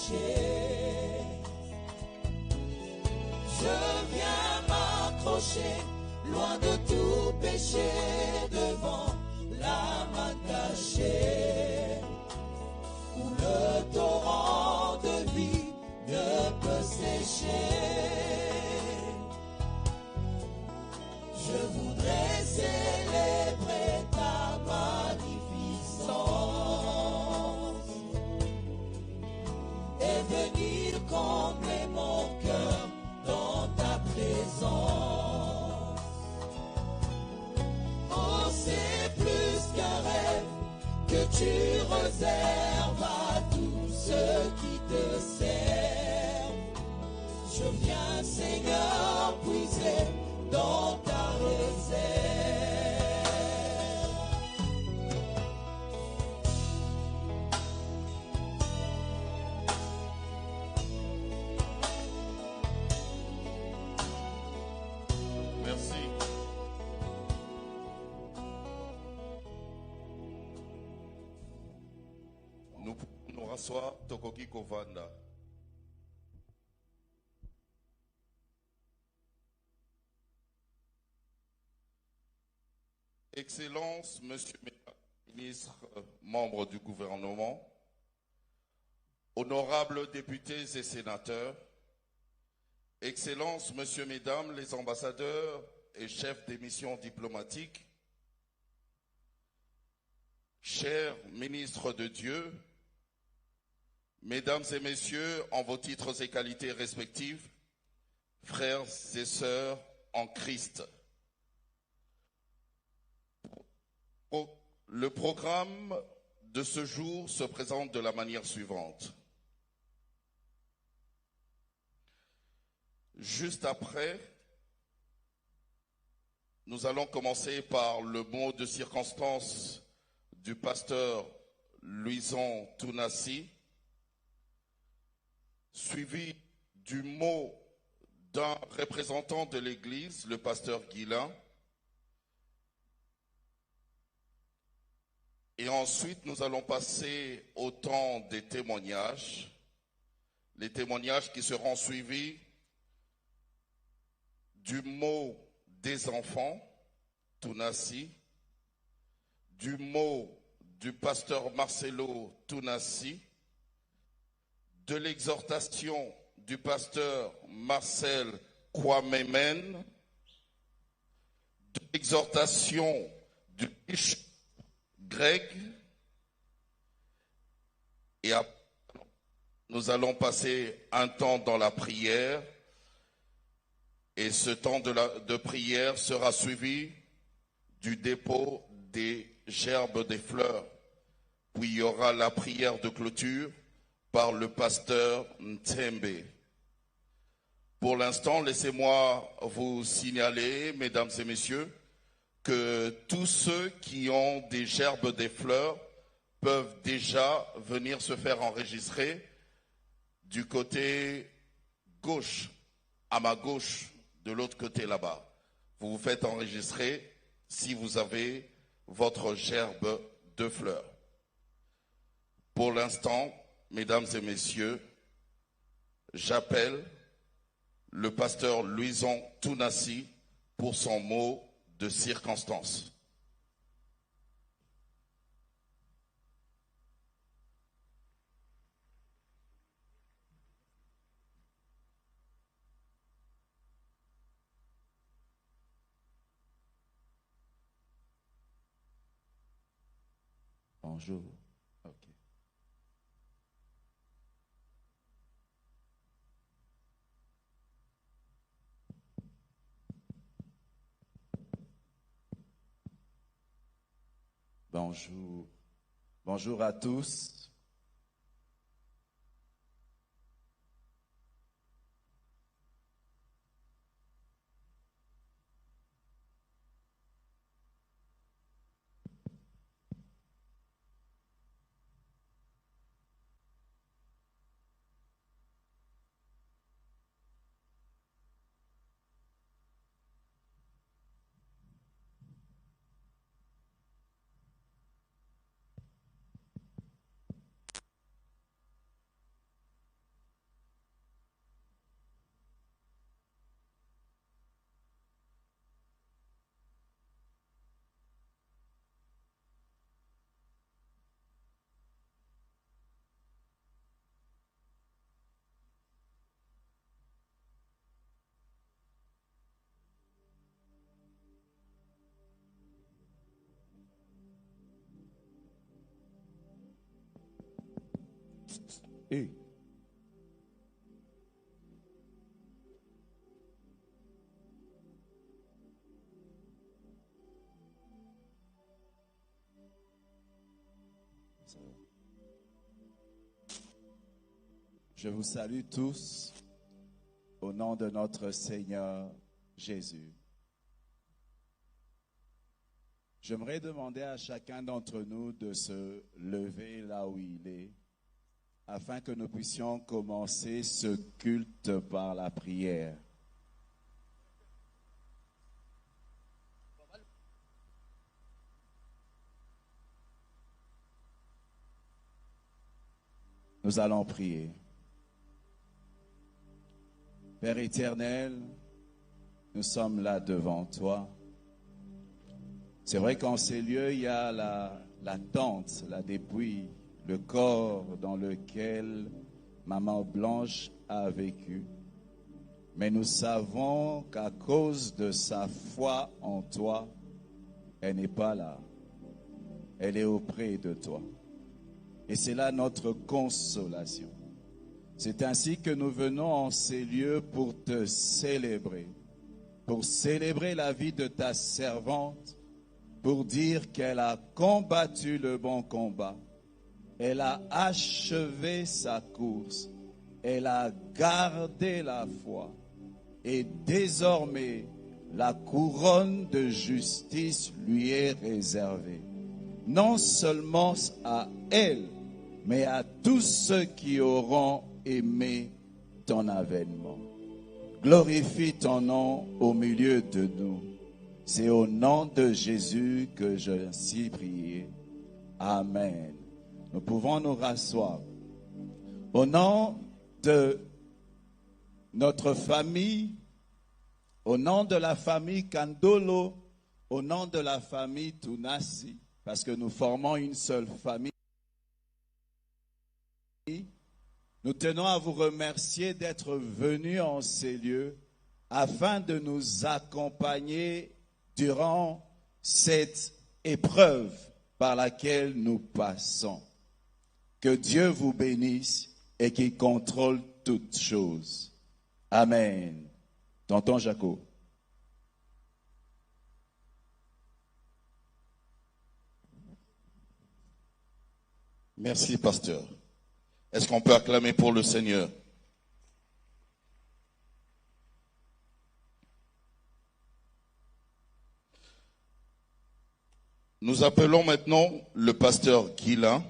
péché. Je viens m'accrocher, loin de tout péché, devant la main cachée, où le torrent de vie ne peut sécher. Je voudrais célébrer ta magnificence et venir combler mon cœur dans ta présence. Oh, c'est plus qu'un rêve que tu réserves à tous ceux qui te servent. Je viens, Seigneur, puiser dans ta réserve. Merci. Nous pouvons nous rasseoir, Tokoki Kovanda. Excellences, Monsieur le ministre, membre du gouvernement, honorables députés et sénateurs, Excellences, Monsieur, Mesdames, les ambassadeurs et chefs des missions diplomatiques, chers ministres de Dieu, Mesdames et Messieurs, en vos titres et qualités respectifs, frères et sœurs en Christ. Le programme de ce jour se présente de la manière suivante. Juste après, nous allons commencer par le mot de circonstance du pasteur Louison Tounassi, suivi du mot d'un représentant de l'Église, le pasteur Guilain. Et ensuite, nous allons passer au temps des témoignages, les témoignages qui seront suivis du mot des enfants, Tounassi, du mot du pasteur Marcelo Tounassi, de l'exhortation du pasteur Marcel Kouamemen, de l'exhortation du bishop Greg, et après, nous allons passer un temps dans la prière, et ce temps de prière sera suivi du dépôt des gerbes des fleurs, puis il y aura la prière de clôture par le pasteur Ntembe. Pour l'instant, laissez-moi vous signaler, mesdames et messieurs, que tous ceux qui ont des gerbes des fleurs peuvent déjà venir se faire enregistrer du côté gauche, à ma gauche, de l'autre côté là-bas. Vous vous faites enregistrer si vous avez votre gerbe de fleurs. Pour l'instant, mesdames et messieurs, j'appelle le pasteur Louison Tounassi pour son mot de circonstance. Bonjour. Ok. Bonjour. Bonjour à tous. Et je vous salue tous au nom de notre Seigneur Jésus. J'aimerais demander à chacun d'entre nous de se lever là où il est, afin que nous puissions commencer ce culte par la prière. Nous allons prier. Père éternel, nous sommes là devant toi. C'est vrai qu'en ces lieux, il y a la tente, la dépouille, le corps dans lequel Maman Blanche a vécu. Mais nous savons qu'à cause de sa foi en toi, elle n'est pas là. Elle est auprès de toi. Et c'est là notre consolation. C'est ainsi que nous venons en ces lieux pour te célébrer, pour célébrer la vie de ta servante, pour dire qu'elle a combattu le bon combat, elle a achevé sa course, elle a gardé la foi, et désormais la couronne de justice lui est réservée, non seulement à elle, mais à tous ceux qui auront aimé ton avènement. Glorifie ton nom au milieu de nous. C'est au nom de Jésus que je ainsi prié. Amen. Nous pouvons nous rasseoir. Au nom de notre famille, au nom de la famille Kandolo, au nom de la famille Tunasi, parce que nous formons une seule famille, nous tenons à vous remercier d'être venus en ces lieux afin de nous accompagner durant cette épreuve par laquelle nous passons. Que Dieu vous bénisse et qu'il contrôle toutes choses. Amen. Tonton Jaco. Merci, pasteur. Est-ce qu'on peut acclamer pour le Seigneur? Nous appelons maintenant le pasteur Guilain,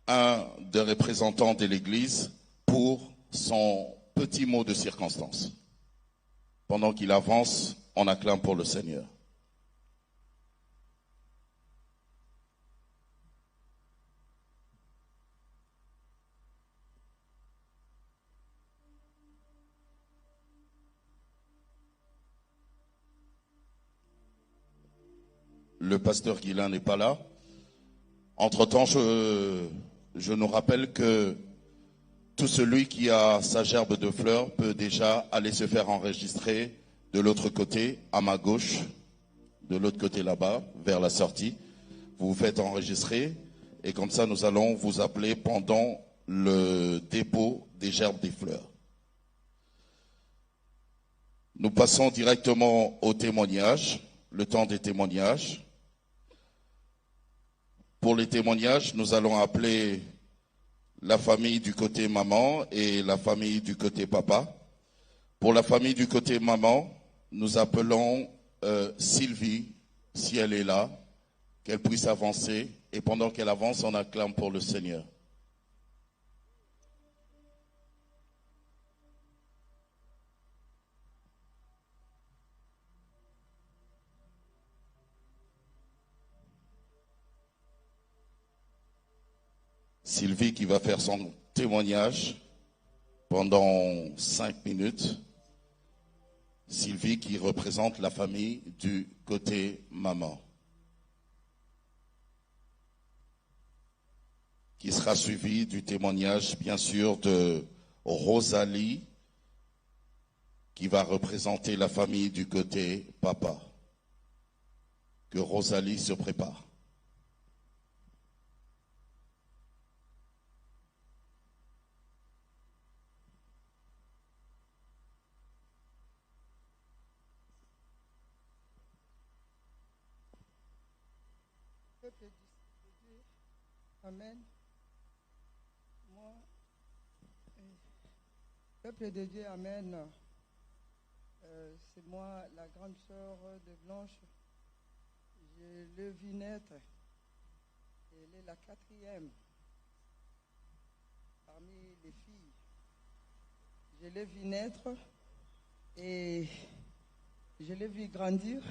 un des représentants de l'Église, pour son petit mot de circonstance. Pendant qu'il avance, on acclame pour le Seigneur. Le pasteur Guilain n'est pas là. Entre-temps, je nous rappelle que tout celui qui a sa gerbe de fleurs peut déjà aller se faire enregistrer de l'autre côté, à ma gauche, de l'autre côté là-bas, vers la sortie. Vous vous faites enregistrer et comme ça, nous allons vous appeler pendant le dépôt des gerbes des fleurs. Nous passons directement au témoignage, le temps des témoignages. Pour les témoignages, nous allons appeler la famille du côté maman et la famille du côté papa. Pour la famille du côté maman, nous appelons Sylvie, si elle est là, qu'elle puisse avancer. Et pendant qu'elle avance, on acclame pour le Seigneur. Sylvie qui va faire son témoignage pendant 5 minutes. Sylvie qui représente la famille du côté maman. Qui sera suivi du témoignage, bien sûr, de Rosalie, qui va représenter la famille du côté papa. Que Rosalie se prépare. Amen. Moi, peuple de Dieu, Amen. C'est moi, la grande sœur de Blanche. Je l'ai vue naître. Elle est la 4e parmi les filles. Je l'ai vue naître et je l'ai vue grandir.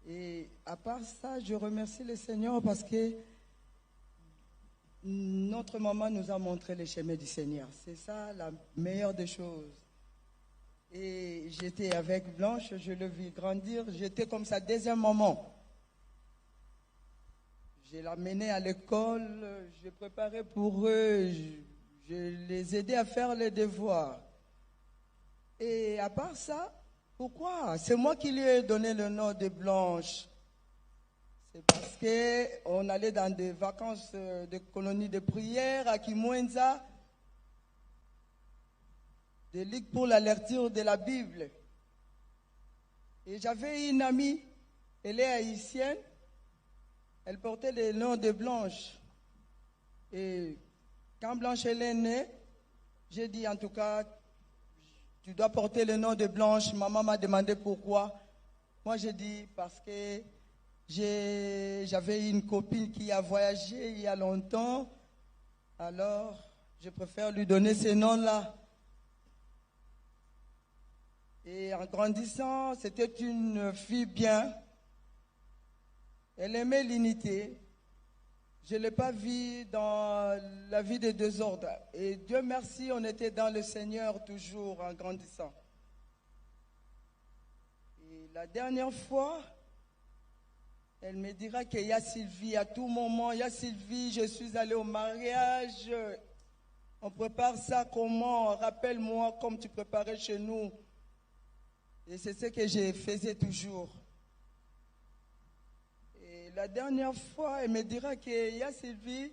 Et à part ça, je remercie le Seigneur parce que notre maman nous a montré les chemins du Seigneur. C'est ça la meilleure des choses. Et j'étais avec Blanche, je l'ai vue grandir. J'étais comme sa deuxième maman. Je l'amenais à l'école, je préparais pour eux, je les aidais à faire les devoirs. Et à part ça, pourquoi? C'est moi qui lui ai donné le nom de Blanche. C'est parce qu'on allait dans des vacances de colonies de prière à Kimwenza, des ligues pour la lecture de la Bible. Et j'avais une amie, elle est haïtienne, elle portait le nom de Blanche. Et quand Blanche elle est née, j'ai dit en tout cas, tu dois porter le nom de Blanche. Maman m'a demandé pourquoi. Moi j'ai dit parce que j'avais une copine qui a voyagé il y a longtemps. Alors je préfère lui donner ce nom-là. Et en grandissant, c'était une fille bien. Elle aimait l'unité. Je ne l'ai pas vue dans la vie des désordres. Et Dieu merci, on était dans le Seigneur toujours en grandissant. Et la dernière fois, elle me dira qu'il y a Sylvie à tout moment. Il y a Sylvie, je suis allée au mariage. On prépare ça comment? Rappelle-moi comme tu préparais chez nous. Et c'est ce que je faisais toujours. Et la dernière fois, elle me dira qu'il y a Sylvie,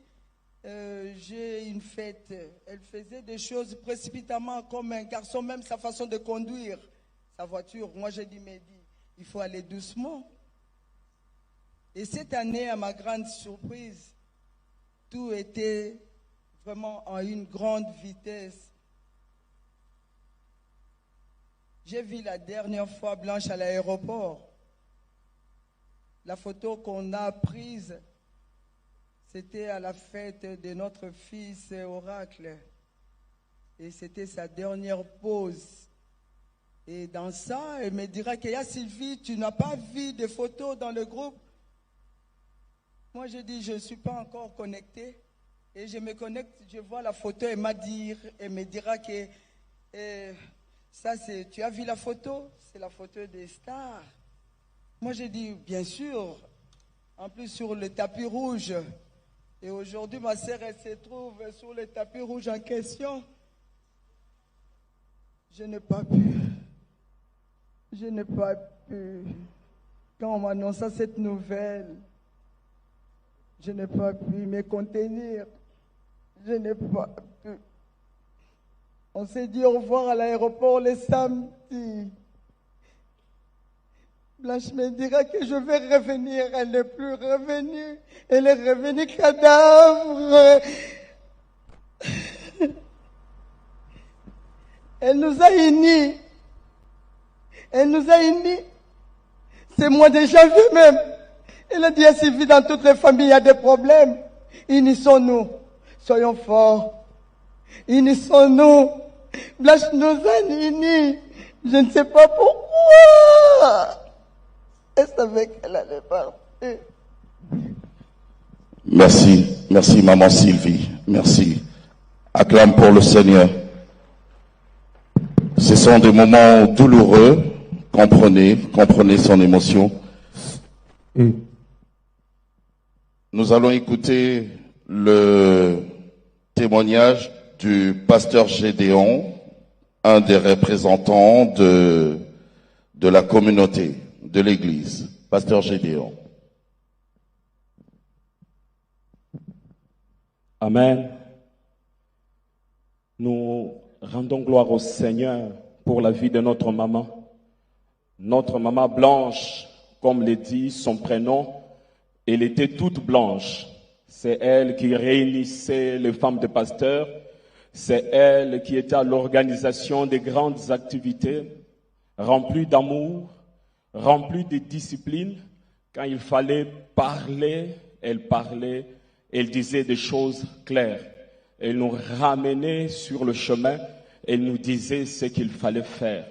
j'ai une fête. Elle faisait des choses précipitamment comme un garçon, même sa façon de conduire sa voiture. Moi, j'ai dit, mais il faut aller doucement. Et cette année, à ma grande surprise, tout était vraiment en une grande vitesse. J'ai vu la dernière fois Blanche à l'aéroport. La photo qu'on a prise, c'était à la fête de notre fils Oracle. Et c'était sa dernière pause. Et dans ça, elle me dira qu'il y a Sylvie, tu n'as pas vu de photos dans le groupe? Moi, je dis, je ne suis pas encore connectée. Et je me connecte, je vois la photo, elle me dira que... ça, tu as vu la photo? C'est la photo des stars. Moi, j'ai dit, bien sûr, en plus sur le tapis rouge. Et aujourd'hui, ma sœur, elle se trouve sur le tapis rouge en question. Je n'ai pas pu. Je n'ai pas pu. Quand on m'annonça cette nouvelle, je n'ai pas pu me contenir. Je n'ai pas pu. On s'est dit au revoir à l'aéroport le samedi. Blanche me dira que je vais revenir. Elle n'est plus revenue. Elle est revenue cadavre. Elle nous a unis. Elle nous a unis. C'est mois de janvier même. Elle a dit à Sylvie, dans toutes les familles, il y a des problèmes. Unissons-nous. Soyons forts. Unissons-nous. Blanche nous a unis. Je ne sais pas pourquoi. Elle savait qu'elle allait partir. Merci. Merci, maman Sylvie. Merci. Acclame pour le Seigneur. Ce sont des moments douloureux. Comprenez son émotion. Nous allons écouter le témoignage du pasteur Gédéon, un des représentants de la communauté, de l'église. Pasteur Gédéon. Amen. Nous rendons gloire au Seigneur pour la vie de notre maman. Notre maman Blanche, comme le dit son prénom, Elle était toute blanche. C'est elle qui réunissait les femmes de pasteurs. C'est elle qui était à l'organisation des grandes activités, remplie d'amour, remplie de discipline. Quand il fallait parler, elle disait des choses claires. Elle nous ramenait sur le chemin, elle nous disait ce qu'il fallait faire.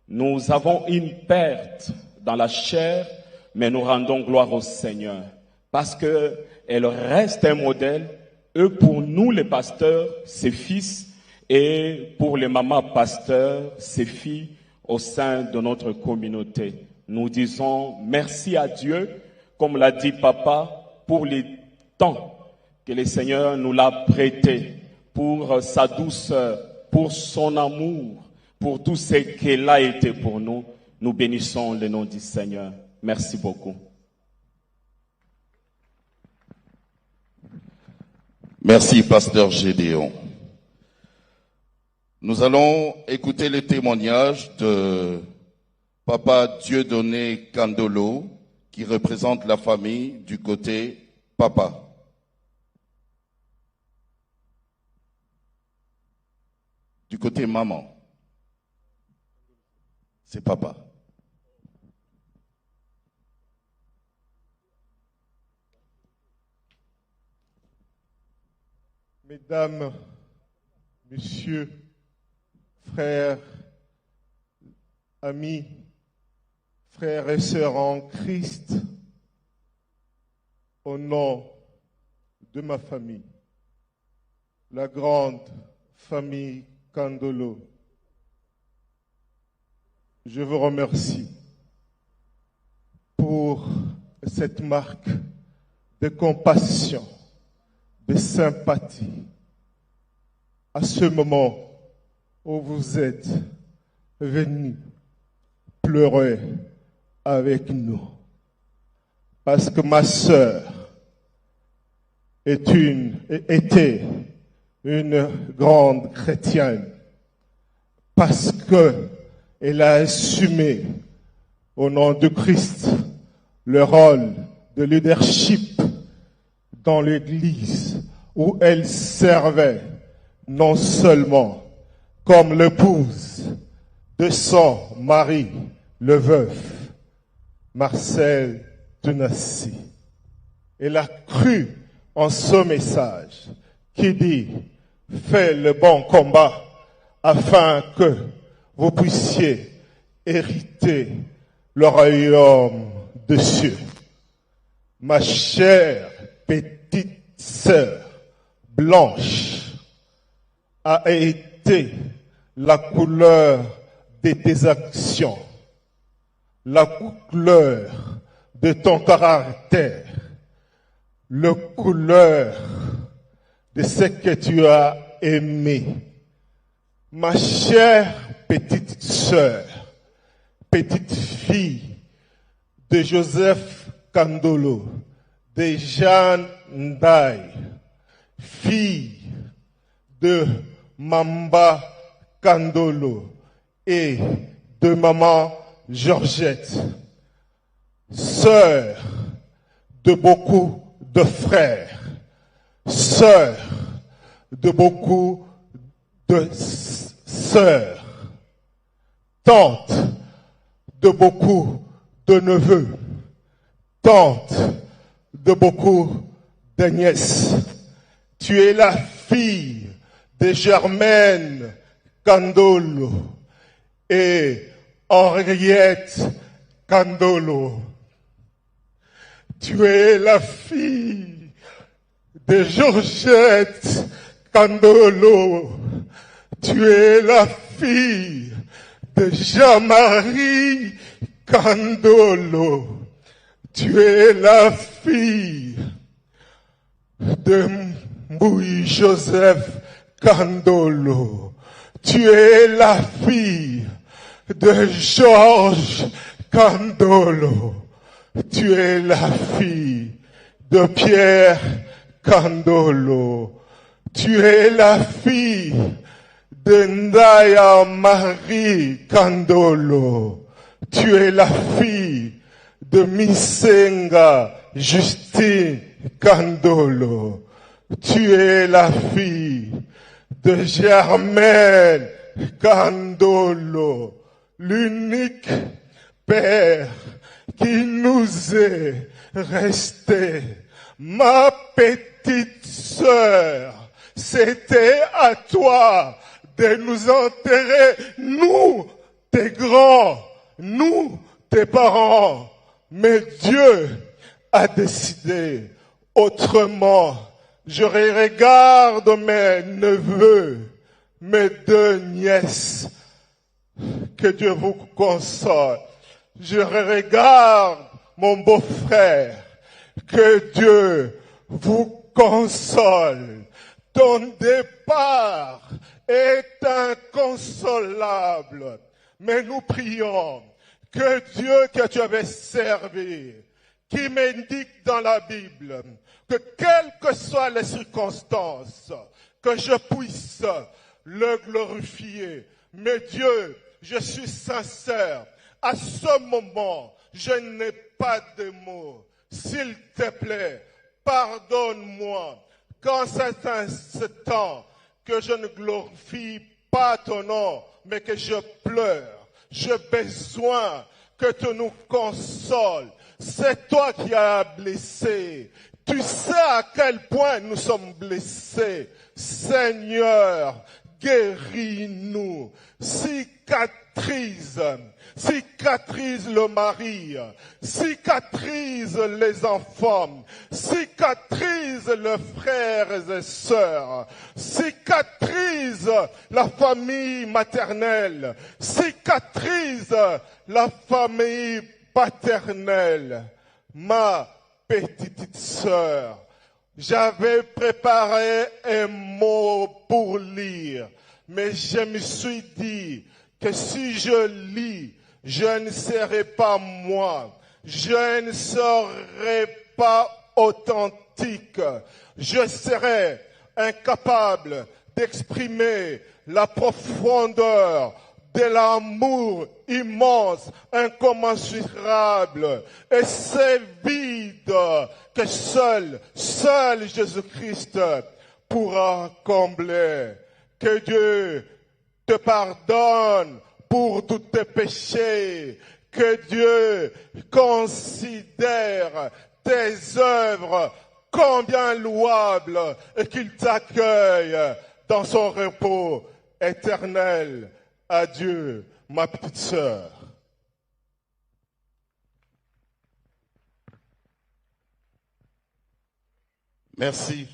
Nous avons une perte dans la chair, mais nous rendons gloire au Seigneur. Parce qu'elle reste un modèle, eux pour nous les pasteurs, ses fils, et pour les mamans pasteurs, ses filles au sein de notre communauté. Nous disons merci à Dieu, comme l'a dit Papa, pour les temps que le Seigneur nous l'a prêté, pour sa douceur, pour son amour, pour tout ce qu'elle a été pour nous. Nous bénissons le nom du Seigneur. Merci beaucoup. Merci, Pasteur Gédéon. Nous allons écouter le témoignage de Papa Dieudonné Kandolo, qui représente la famille du côté Papa. Du côté maman, c'est Papa. Mesdames, Messieurs, frères, amis, frères et sœurs en Christ, au nom de ma famille, la grande famille Kandolo, je vous remercie pour cette marque de compassion, de sympathie, à ce moment où vous êtes venus pleurer avec nous. Parce que ma sœur était une grande chrétienne. Parce que elle a assumé au nom de Christ le rôle de leadership dans l'Église où elle servait non seulement comme l'épouse de son mari, le veuf, Marcel Tunassi. Elle a cru en ce message qui dit « Fais le bon combat afin que vous puissiez hériter le royaume de Dieu. » Ma chère petite sœur blanche a été la couleur de tes actions, la couleur de ton caractère, la couleur de ce que tu as aimé. Ma chère petite sœur, petite fille de Joseph Kandolo, de Jeanne Ndaye, fille de Mamba Kandolo et de maman Georgette, sœur de beaucoup de frères, sœur de beaucoup de sœurs, tante de beaucoup de neveux, tante de beaucoup de nièces. Tu es la fille de Germaine Kandolo et Henriette Kandolo. Tu es la fille de Georgette Kandolo. Tu es la fille de Jean-Marie Kandolo. Tu es la fille de Mbouy Joseph Kandolo. Tu es la fille de Georges Kandolo. Tu es la fille de Pierre Kandolo. Tu es la fille de Ndaya Marie Kandolo. Tu es la fille de Misenga Justine Kandolo. Tu es la fille de Germaine Kandolo, l'unique père qui nous est resté. Ma petite sœur, c'était à toi de nous enterrer, nous, tes grands, nous, tes parents. Mais Dieu a décidé autrement. Je regarde mes neveux, mes 2 nièces. Que Dieu vous console. Je regarde mon beau-frère. Que Dieu vous console. Ton départ est inconsolable. Mais nous prions que Dieu que tu avais servi, qui m'indique dans la Bible, que quelles que soient les circonstances, que je puisse le glorifier. Mais Dieu, je suis sincère. À ce moment, je n'ai pas de mots. S'il te plaît, pardonne-moi. Quand c'est un temps que je ne glorifie pas ton nom, mais que je pleure, j'ai besoin que tu nous consoles. C'est toi qui as blessé. Tu sais à quel point nous sommes blessés. Seigneur, guéris-nous. Cicatrise le mari, cicatrise les enfants, cicatrise les frères et sœurs, cicatrise la famille maternelle, cicatrise la famille paternelle. Ma petite sœur, j'avais préparé un mot pour lire, mais je me suis dit que si je lis, je ne serai pas moi, je ne serai pas authentique, je serai incapable d'exprimer la profondeur de l'amour immense, incommensurable, et c'est vide que seul Jésus-Christ pourra combler. Que Dieu te pardonne pour tous tes péchés. Que Dieu considère tes œuvres combien louables et qu'il t'accueille dans son repos éternel. Adieu, ma petite sœur. Merci.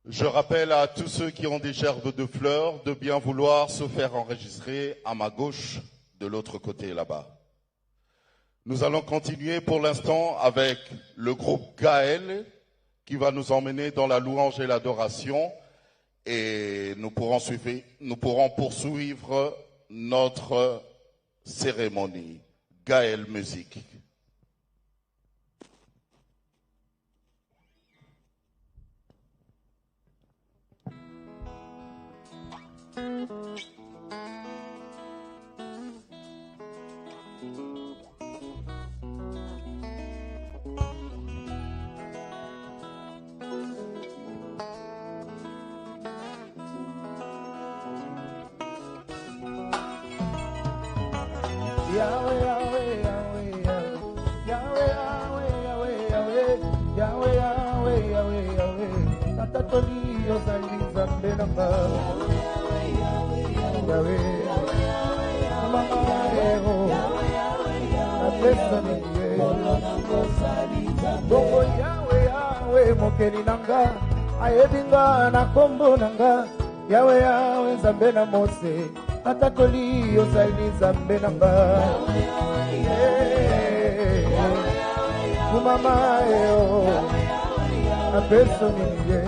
Je rappelle à tous ceux qui ont des gerbes de fleurs de bien vouloir se faire enregistrer à ma gauche, de l'autre côté là-bas. Nous allons continuer pour l'instant avec le groupe Gaël qui va nous emmener dans la louange et l'adoration et nous pourrons poursuivre notre cérémonie. Gaël Musique. Yahweh, Yahweh, Yahweh, Yahweh, Yahweh, Yahweh, Yahweh, Yahweh, Yahweh, Yahweh, Tatatoli ozali Nzambe nanga. Yahweh, Mama Ero, Apesa niye. Bongo Yahweh, Yahweh, mokeli nanga, ayebinga na kombo nanga. Yahweh, Yahweh, Nzambe na Mose. Atakoli ozali Nzambe nanga. Mama eo apesa niye.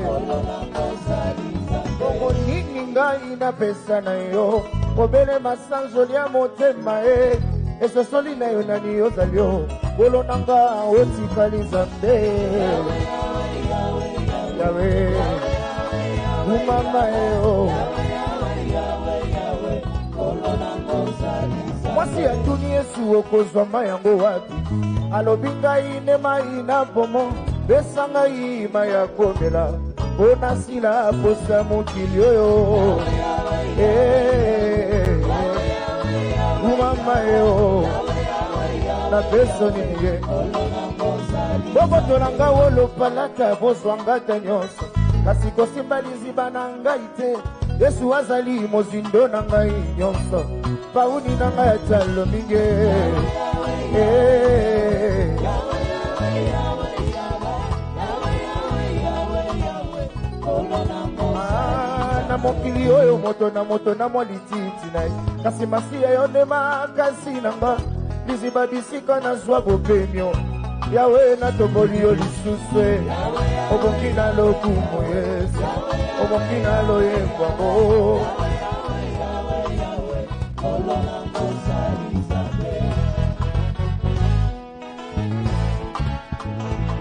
Bongo nini ngai napesa na yo, kobele masanjoli ya motema esosoli na yo nani ozali yo, bolo nanga otikali Nzambe. Yahweh, mama eo mwasi atuni Yesu okozwa mayango wapi alobi ngai ne mai na bomo pesa ngai mai ya komela mpona sila posa mokili oyo umama yo na peso nini ye bokotolanga wolopalata bozwanga ta nyonso kasi kosimba liziba na ngai te Yesu azali mozindo na ngai nyonso pauni na ngai atalo mingi na mokili oyo moto na mwa lititi na ye kasi masiya yo nde makasi na nga liziba bisika nazwa bopemio yawe natoboli yo lisusu obongi na lokumu Yesu obongi na loyembwango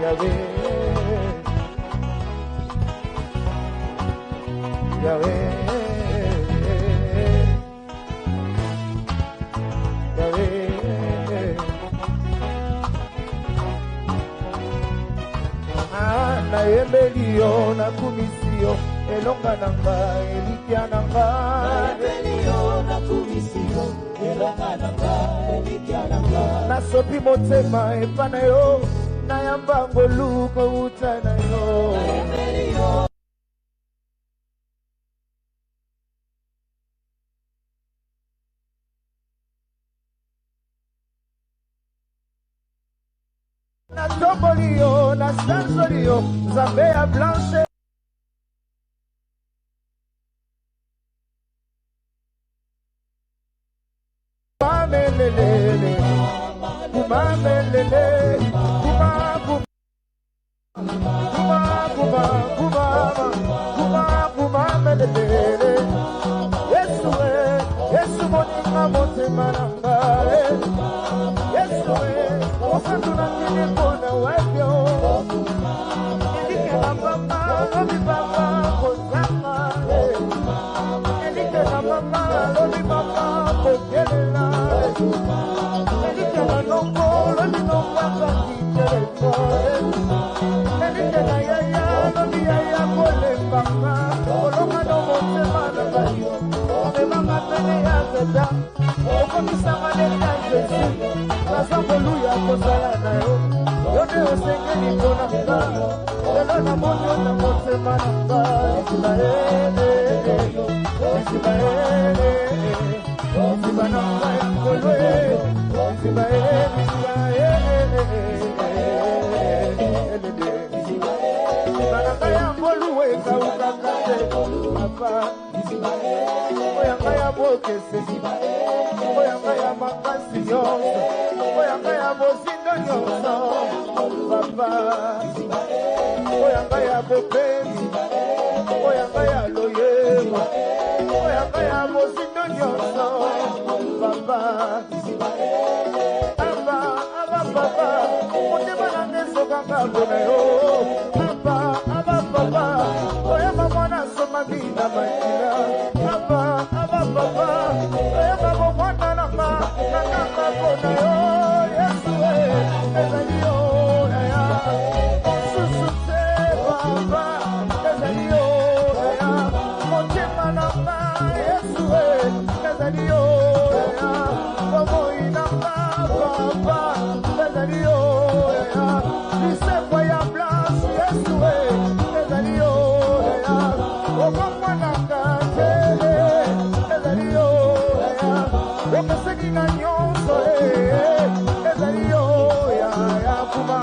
Yawe Yawe Yawe na yembeli yo na kumisi yo elonga na nga elikia na nga yembeli yo na kumisi yo elonga na nga elikia na nga nasopi motema epa na yo nayamba ngoluka uta na yo yembeli yo na tomboli yo na sansoli yo Nzambe ya blanche kumamelelele kumamelele kumamelelele Yesu moninga motema na ngai Yesu osanduna kini kona webyo elike na mama lobi mama kozanga elike na mama lobi mama kokelela elike na nongo lobi nongo akakiteleko elike na yaya lobi yaya kolembanga kolonga no motema na ngai omemanga pene ya zeta okomisanga leli ya Jésus nasamboluya kozala na yo yo nde osengeli mpona nga lelo namoni yo na motema na nga Ismaele Ismaele Isima na nga ya ngolwe Ismaele Isima na nga ya ngolwe kaukaka te papa oyanga ya bokese oyanga ya makasi nyonso oyanga ya bozindo nyonso papa oyanga ya bopemi oyanga ya loyeba oyanga ya bozindo nyonso papa papa motema nanga ezokanga mpona yo papa oyamba mwana soma bina makila papa oyamba bomwana nanga nakanga mpona yo Yesu ezali yo yaya susu te papa ezali yo yaya motema nanga Yesu ezali yo yaya bomoi nanga papa ezali yo yaya lisekwa ya blanche Yesu ezali yo yaya okomwanaka tele ezali yo yaya okeseki na nyonso ezali yo yaya kuma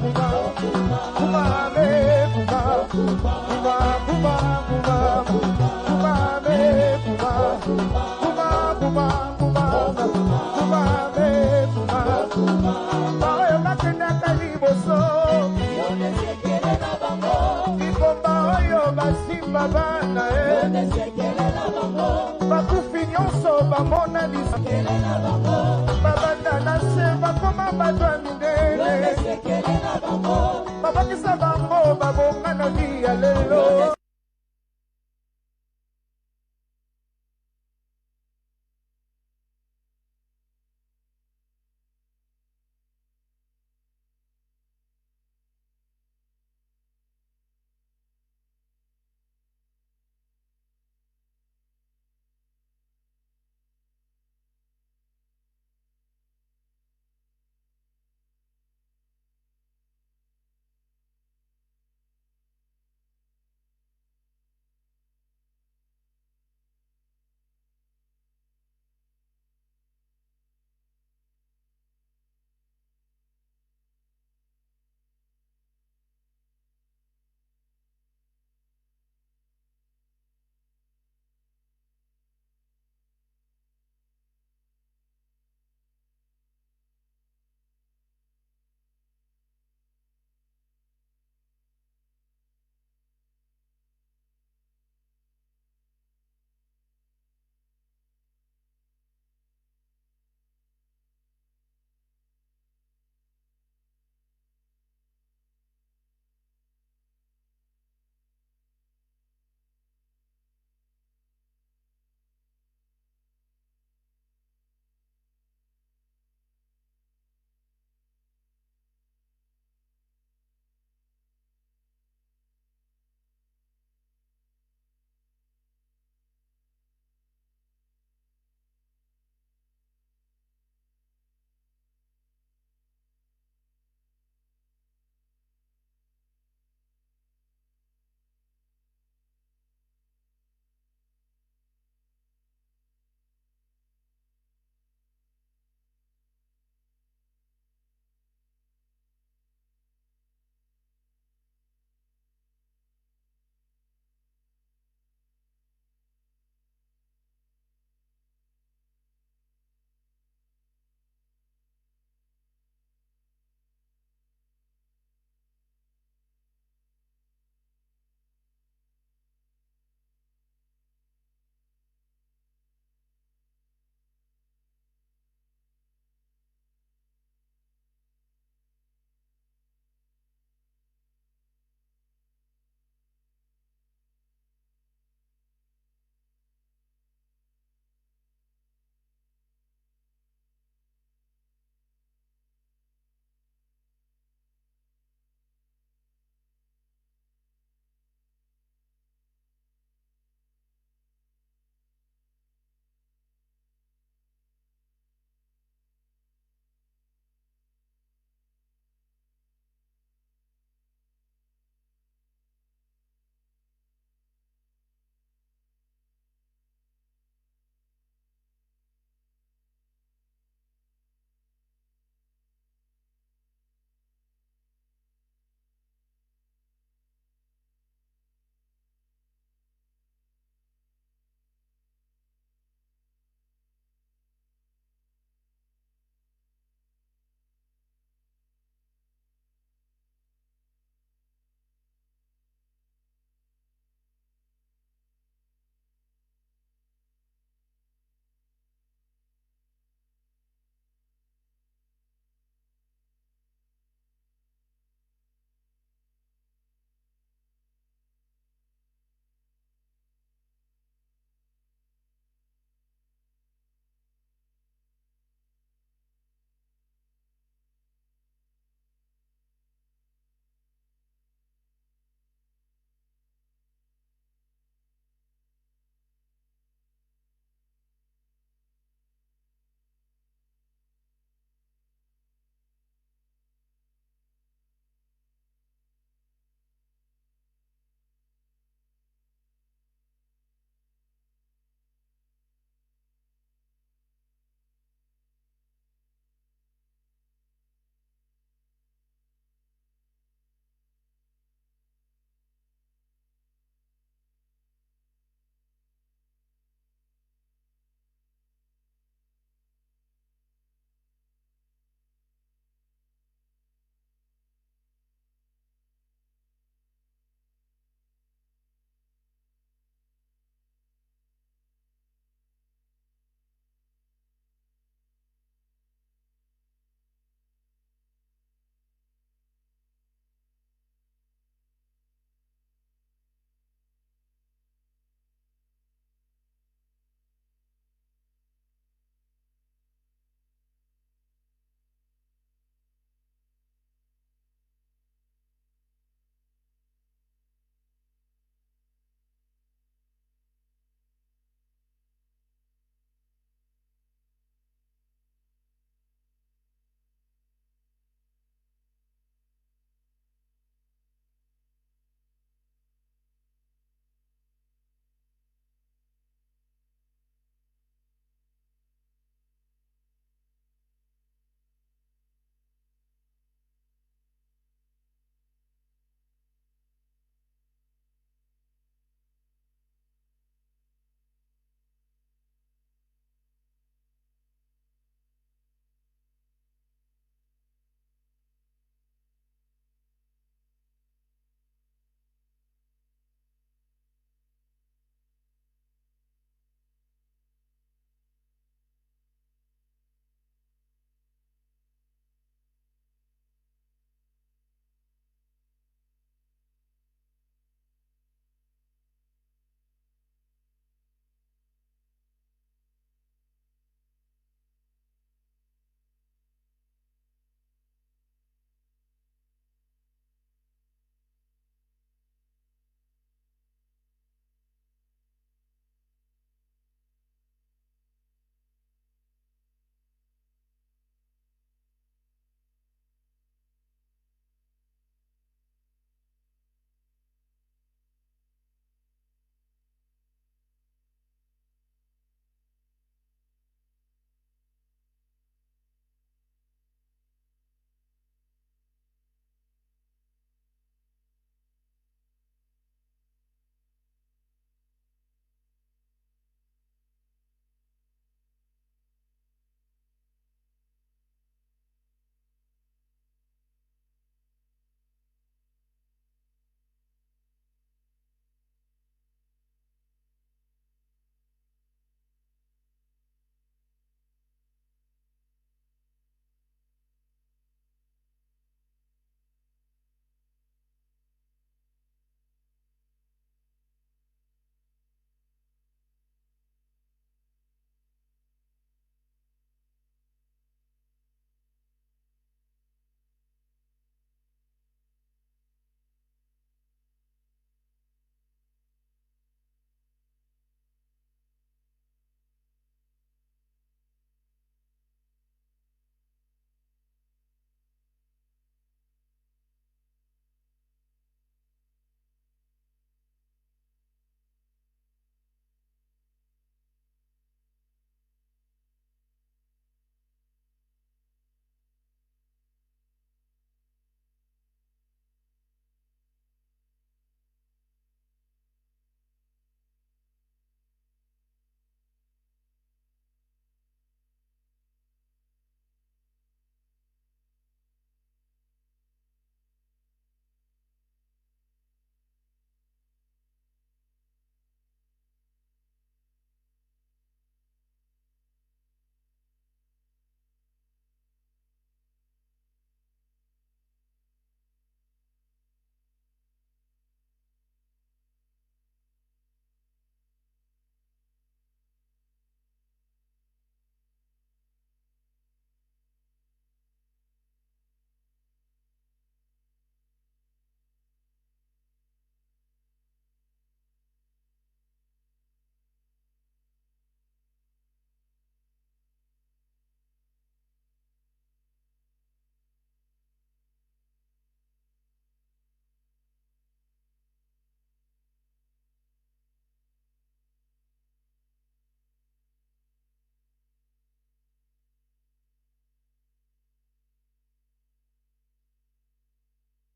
me kuma me baoyo bakendaka liboso likomba oyo basimba bana bakufi nyonso bamona babanda na se bakoma bato ya mindele babakisa bango babonga na vi ya lelo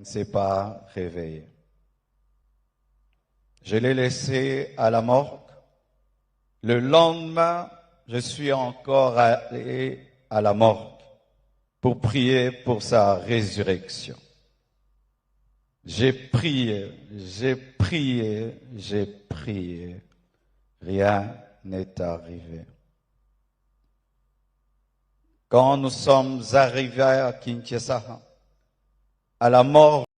ne s'est pas réveillé. Je l'ai laissé à la morgue. Le lendemain, je suis encore allé à la morgue pour prier pour sa résurrection. J'ai prié, j'ai prié, j'ai prié. Rien n'est arrivé. Quand nous sommes arrivés à Kinshasa, à la mort